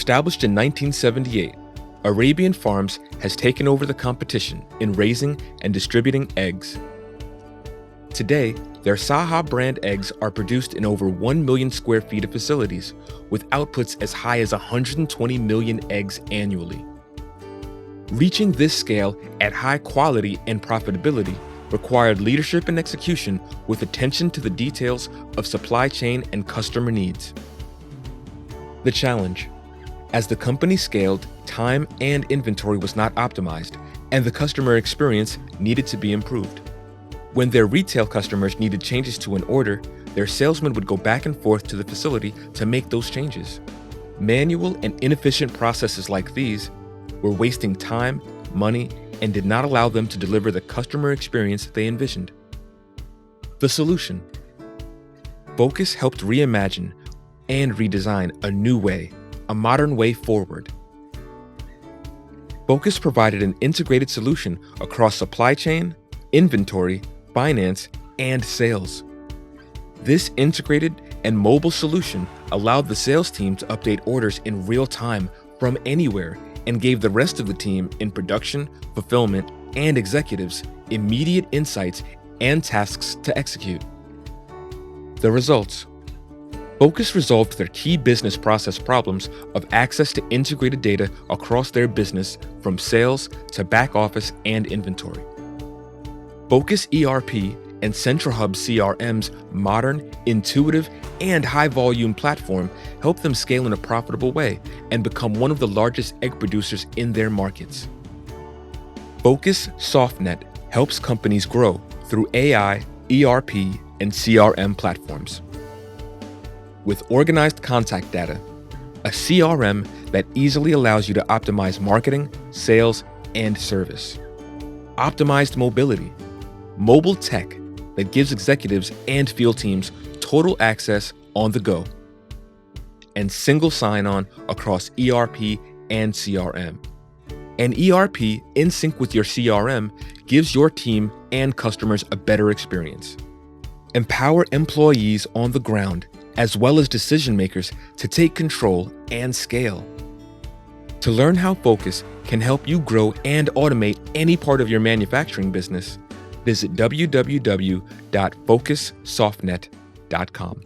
Established in 1978, Arabian Farms has taken over the competition in raising and distributing eggs. Today, their Saha brand eggs are produced in over 1 million square feet of facilities, with outputs as high as 120 million eggs annually. Reaching this scale at high quality and profitability required leadership and execution with attention to the details of supply chain and customer needs. The challenge: as the company scaled, time and inventory was not optimized, and the customer experience needed to be improved. When their retail customers needed changes to an order, their salesmen would go back and forth to the facility to make those changes. Manual and inefficient processes like these were wasting time, money, and did not allow them to deliver the customer experience they envisioned. The solution: Focus helped reimagine and redesign a new way, a modern way forward. Focus provided an integrated solution across supply chain, inventory, finance, and sales. This integrated and mobile solution allowed the sales team to update orders in real time from anywhere and gave the rest of the team in production, fulfillment, and executives immediate insights and tasks to execute. The results: Focus resolved their key business process problems of access to integrated data across their business from sales to back office and inventory. Focus ERP and Centra Hub CRM's modern, intuitive, and high-volume platform helped them scale in a profitable way and become one of the largest egg producers in their markets. Focus Softnet helps companies grow through AI, ERP, and CRM platforms. With organized contact data, a CRM that easily allows you to optimize marketing, sales, and service. Optimized mobility, mobile tech that gives executives and field teams total access on the go. And single sign-on across ERP and CRM. An ERP in sync with your CRM gives your team and customers a better experience. Empower employees on the ground as well as decision makers to take control and scale. To learn how Focus can help you grow and automate any part of your manufacturing business, visit www.focussoftnet.com.